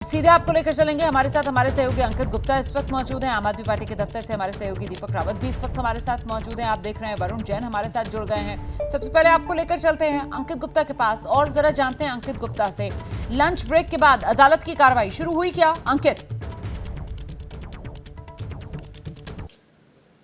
सीधे आपको लेकर चलेंगे, हमारे साथ हमारे सहयोगी अंकित गुप्ता इस वक्त मौजूद हैं। आम आदमी पार्टी के दफ्तर से हमारे सहयोगी दीपक रावत भी इस वक्त हमारे साथ मौजूद हैं। आप देख रहे हैं वरुण जैन हमारे साथ जुड़ गए हैं। सबसे पहले आपको लेकर चलते हैं अंकित गुप्ता के पास और जरा जानते हैं अंकित गुप्ता से, लंच ब्रेक के बाद अदालत की कार्रवाई शुरू हुई क्या अंकित?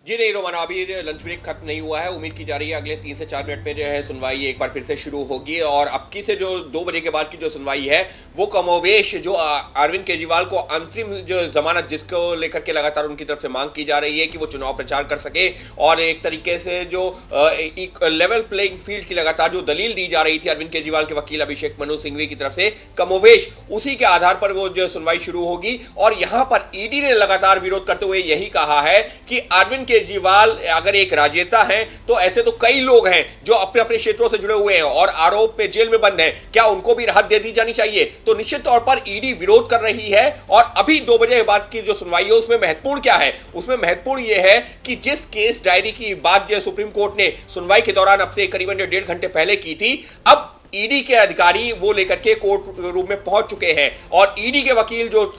जी नहीं रोमाना, अभी लंच ब्रेक खत्म नहीं हुआ है। उम्मीद की जा रही है अगले 3 से 4 मिनट में जो है सुनवाई एक बार फिर से शुरू होगी और अब की से जो 2 बजे के बाद की जो सुनवाई है वो कमोवेश जो अरविंद केजरीवाल को अंतरिम जो जमानत जिसको लेकर के लगातार उनकी तरफ से मांग की जा रही है कि वो चुनाव प्रचार कर सके और एक तरीके से जो एक लेवल प्लेइंग फील्ड की लगातार जो दलील दी जा रही थी अरविंद केजरीवाल के वकील अभिषेक मनु सिंघवी की तरफ से, कमोवेश उसी के आधार पर वो जो सुनवाई शुरू होगी। और यहां पर ईडी ने लगातार विरोध करते हुए यही कहा है कि अरविंद केजरीवाल अगर एक राजनेता हैं तो ऐसे तो कई लोग हैं जो अपने अपने क्षेत्रों से जुड़े हुए हैं और आरोप पे जेल में बंद हैं, क्या उनको भी राहत दे दी जानी चाहिए? तो निश्चित तौर पर ईडी विरोध कर रही है। और अभी 2 बजे बाद की जो सुनवाई है उसमें महत्वपूर्ण क्या है? उसमें महत्वपूर्ण यह है कि जिस केस डायरी की बात जो सुप्रीम कोर्ट ने सुनवाई के दौरान अब से करीबन 1.5 घंटे पहले की थी, अब ईडी के अधिकारी वो लेकर के कोर्ट रूम में पहुंच चुके हैं और ईडी के वकील जो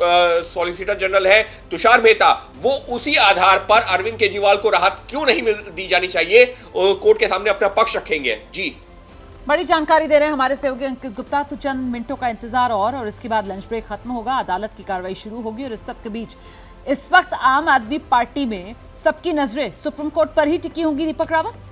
सॉलिसिटर जनरल है तुषार मेहता, वो उसी आधार पर अरविंद केजरीवाल को राहत क्यों नहीं दी जानी चाहिए कोर्ट के सामने अपना पक्ष रखेंगे। जी, बड़ी जानकारी दे रहे हैं हमारे सहयोगी अंकित गुप्ता। तो चंद मिनटों का इंतजार और इसके बाद लंच ब्रेक खत्म होगा, अदालत की कार्रवाई शुरू होगी और इस सब के बीच इस वक्त आम आदमी पार्टी में सबकी नजरें सुप्रीम कोर्ट पर ही टिकी होंगी। दीपक रावत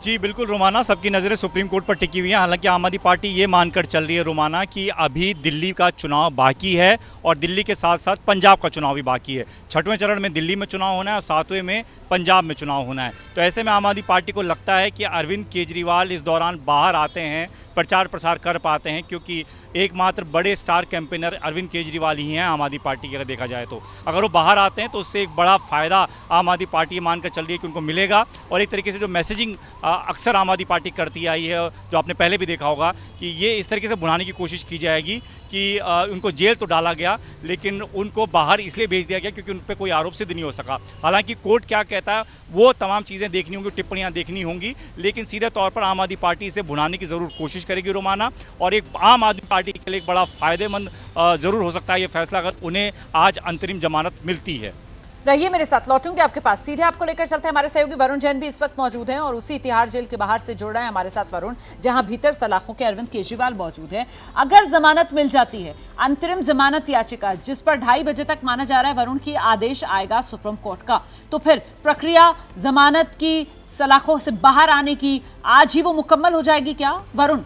जी बिल्कुल रोमाना, सबकी नज़रें सुप्रीम कोर्ट पर टिकी हुई हैं। हालांकि आम आदमी पार्टी ये मानकर चल रही है रोमाना कि अभी दिल्ली का चुनाव बाकी है और दिल्ली के साथ साथ पंजाब का चुनाव भी बाकी है। 6वें चरण में दिल्ली में चुनाव होना है और 7वें में पंजाब में चुनाव होना है। तो ऐसे में आम आदमी पार्टी को लगता है कि अरविंद केजरीवाल इस दौरान बाहर आते हैं, प्रचार प्रसार कर पाते हैं, क्योंकि एकमात्र बड़े स्टार कैंपेनर अरविंद केजरीवाल ही हैं आम आदमी पार्टी की। अगर देखा जाए तो अगर वो बाहर आते हैं तो उससे एक बड़ा फ़ायदा आम आदमी पार्टी मानकर चल रही है कि उनको मिलेगा। और एक तरीके से जो मैसेजिंग अक्सर आम आदमी पार्टी करती आई है, जो आपने पहले भी देखा होगा कि ये इस तरीके से बुलाने की कोशिश की जाएगी कि उनको जेल तो डाला गया लेकिन उनको बाहर इसलिए भेज दिया गया क्योंकि उन पर कोई आरोप सिद्ध नहीं हो सका। हालांकि कोर्ट क्या कहता है वो तमाम चीज़ें देखनी होंगी, टिप्पणियां देखनी होंगी, लेकिन सीधे तौर पर आम आदमी पार्टी इसे भुनाने की ज़रूर कोशिश करेगी रोमाना। और एक आम आदमी पार्टी के लिए एक बड़ा फ़ायदेमंद ज़रूर हो सकता है ये फैसला अगर उन्हें आज अंतरिम जमानत मिलती है। रहिए मेरे साथ, लौटूंगे आपके पास। सीधे आपको लेकर चलते हैं, हमारे सहयोगी वरुण जैन भी इस वक्त मौजूद हैं और उसी तिहाड़ जेल के बाहर से जुड़ रहे हैं हमारे साथ वरुण, जहां भीतर सलाखों के अरविंद केजरीवाल मौजूद हैं। अगर जमानत मिल जाती है, अंतरिम जमानत याचिका जिस पर 2:30 बजे तक माना जा रहा है वरुण की आदेश आएगा सुप्रीम कोर्ट का, तो फिर प्रक्रिया जमानत की सलाखों से बाहर आने की आज ही वो मुकम्मल हो जाएगी क्या वरुण?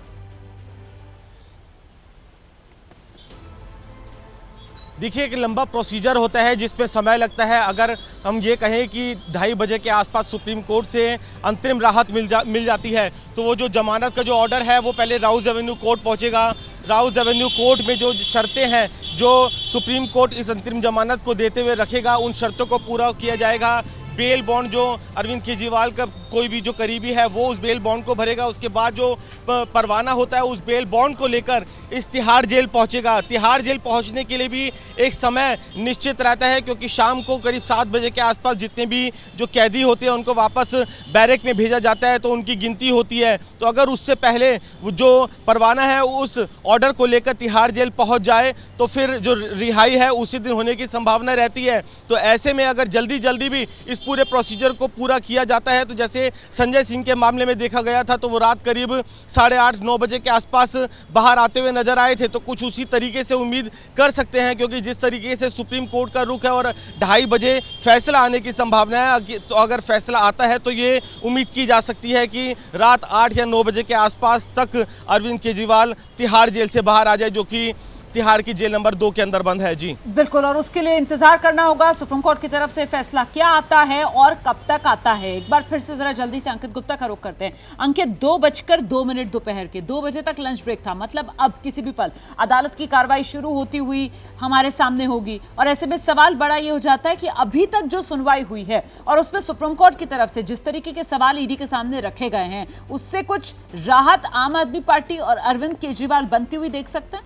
देखिए, एक लंबा प्रोसीजर होता है जिसपे समय लगता है। अगर हम ये कहें कि 2:30 बजे के आसपास सुप्रीम कोर्ट से अंतरिम राहत मिल जाती है तो वो जो जमानत का जो ऑर्डर है वो पहले राउज एवेन्यू कोर्ट पहुंचेगा। राउज एवेन्यू कोर्ट में जो शर्तें हैं जो सुप्रीम कोर्ट इस अंतरिम जमानत को देते हुए रखेगा, उन शर्तों को पूरा किया जाएगा। बेल बॉन्ड जो अरविंद केजरीवाल का कोई भी जो करीबी है वो उस बेल बॉन्ड को भरेगा। उसके बाद जो परवाना होता है उस बेल बॉन्ड को लेकर इस तिहाड़ जेल पहुंचेगा। तिहाड़ जेल पहुंचने के लिए भी एक समय निश्चित रहता है क्योंकि शाम को करीब 7 बजे के आसपास जितने भी जो कैदी होते हैं उनको वापस बैरक में भेजा जाता है, तो उनकी गिनती होती है। तो अगर उससे पहले जो परवाना है उस ऑर्डर को लेकर तिहाड़ जेल पहुंच जाए तो फिर जो रिहाई है उसी दिन होने की संभावना रहती है। तो ऐसे में अगर जल्दी भी इस पूरे प्रोसीजर को पूरा किया जाता है, तो जैसे संजय सिंह के मामले में देखा गया था तो वो रात करीब 8:30-9 बजे के आसपास बाहर आते हुए नजर आए थे, तो कुछ उसी तरीके से उम्मीद कर सकते हैं क्योंकि जिस तरीके से सुप्रीम कोर्ट का रुख है और 2:30 बजे फैसला आने की संभावना है। तो अगर फैसला आता है तो ये उम्मीद की जा सकती है कि रात 8 या 9 बजे के आसपास तक अरविंद केजरीवाल तिहाड़ जेल से बाहर आ जाए, जो कि तिहाड़ की जेल नंबर 2 के अंदर बंद है। जी बिल्कुल, और उसके लिए इंतजार करना होगा सुप्रीम कोर्ट की तरफ से फैसला क्या आता है और कब तक आता है। एक बार फिर से जरा जल्दी से अंकित गुप्ता का रुख करते हैं। अंकित, 2:02 दोपहर के 2 बजे तक लंच ब्रेक था, मतलब अब किसी भी पल अदालत की कार्रवाई शुरू होती हुई हमारे सामने होगी। और ऐसे में सवाल बड़ा ये हो जाता है कि अभी तक जो सुनवाई हुई है और उसमें सुप्रीम कोर्ट की तरफ से जिस तरीके के सवाल ईडी के सामने रखे गए हैं, उससे कुछ राहत आम आदमी पार्टी और अरविंद केजरीवाल बनती हुई देख सकते हैं?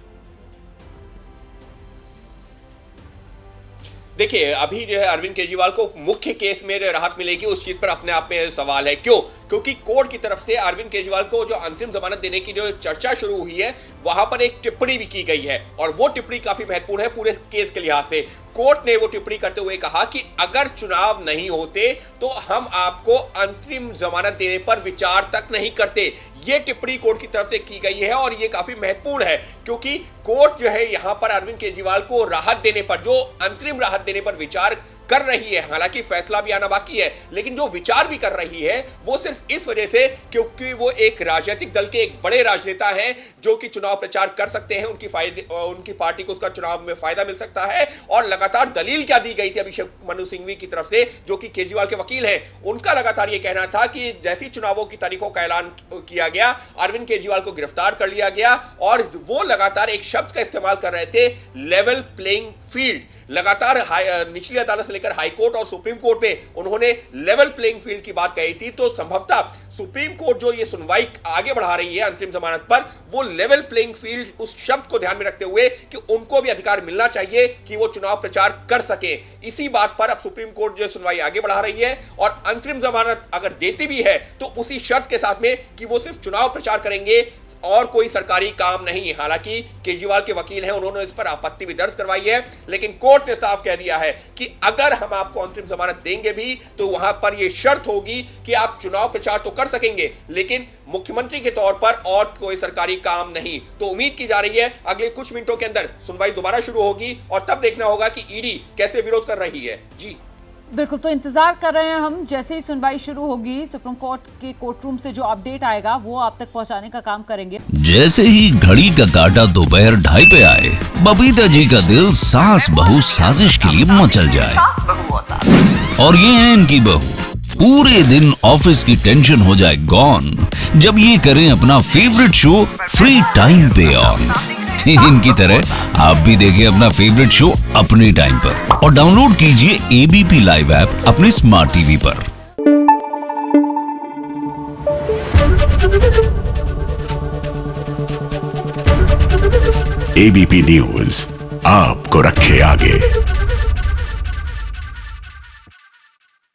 देखिए, अभी जो है अरविंद केजरीवाल को मुख्य केस में राहत मिलेगी उस चीज पर अपने आप में सवाल है। क्यों? क्योंकि कोर्ट की तरफ से अरविंद केजरीवाल को जो अंतरिम जमानत देने की जो चर्चा शुरू हुई है वहां पर एक टिप्पणी भी की गई है और वो टिप्पणी काफी महत्वपूर्ण है पूरे केस के लिहाज से। कोर्ट ने वो टिप्पणी करते हुए कहा कि अगर चुनाव नहीं होते तो हम आपको अंतरिम जमानत देने पर विचार तक नहीं करते। ये टिप्पणी कोर्ट की तरफ से की गई है और ये काफी महत्वपूर्ण है क्योंकि कोर्ट जो है यहां पर अरविंद केजरीवाल को राहत देने पर, जो अंतरिम राहत देने पर विचार कर रही है, हालांकि फैसला भी आना बाकी है, लेकिन जो विचार भी कर रही है वो सिर्फ इस वजह से क्योंकि वो एक राजनीतिक दल के एक बड़े राजनेता हैं जो कि चुनाव प्रचार कर सकते हैं, उनकी पार्टी को उसका चुनाव में फायदा मिल सकता है। और लगातार दलील क्या दी गई थी अभिषेक मनु सिंघवी की तरफ से, जो कि केजरीवाल के वकील हैं, उनका लगातार ये कहना था कि जैसी चुनावों की तारीखों का ऐलान किया गया, अरविंद केजरीवाल को गिरफ्तार कर लिया गया और वो लगातार एक शब्द का इस्तेमाल कर रहे थे, लेवल प्लेइंग फील्ड। लगातार निचली अदालत से लेकर हाई कोर्ट और सुप्रीम कोर्ट में उन्होंने लेवल प्लेइंग फील्ड की बात कही थी। तो संभवतः सुप्रीम कोर्ट जो ये सुनवाई आगे बढ़ा रही है अंतरिम जमानत पर, वो लेवल प्लेइंग फील्ड उस शब्द को ध्यान में रखते हुए कि उनको भी अधिकार मिलना चाहिए कि वो चुनाव प्रचार कर सके। इसी बात पर अब सुप्रीम कोर्ट जो सुनवाई आगे बढ़ा रही है और अंतरिम जमानत अगर देती भी है तो उसी शर्त के साथ में कि वो सिर्फ चुनाव प्रचार करेंगे और कोई सरकारी काम नहीं। हालांकि केजरीवाल के वकील हैं, उन्होंने इस पर आपत्ति भी दर्ज करवाई है, लेकिन कोर्ट ने साफ कह दिया है कि अगर हम आपको अंतरिम जमानत देंगे भी तो वहां पर यह शर्त होगी कि आप चुनाव प्रचार तो कर सकेंगे लेकिन मुख्यमंत्री के तौर पर और कोई सरकारी काम नहीं। तो उम्मीद की जा रही है अगले कुछ मिनटों के अंदर सुनवाई दोबारा शुरू होगी और तब देखना होगा कि ईडी कैसे विरोध कर रही है। जी बिल्कुल, तो इंतजार कर रहे हैं हम, जैसे ही सुनवाई शुरू होगी सुप्रीम कोर्ट के कोर्ट रूम से जो अपडेट आएगा वो आप तक पहुंचाने का काम करेंगे। जैसे ही घड़ी का काटा दोपहर 2:30 पे आए, बबीता जी का दिल सास बहू साजिश के लिए मचल जाए। और ये है इनकी बहू, पूरे दिन ऑफिस की टेंशन हो जाए गॉन जब ये करें अपना फेवरेट शो फ्री टाइम पे ऑन। इनकी तरह आप भी देखें अपना फेवरेट शो अपने टाइम पर और डाउनलोड कीजिए एबीपी लाइव ऐप अपने स्मार्ट टीवी पर। एबीपी न्यूज आपको रखे आगे।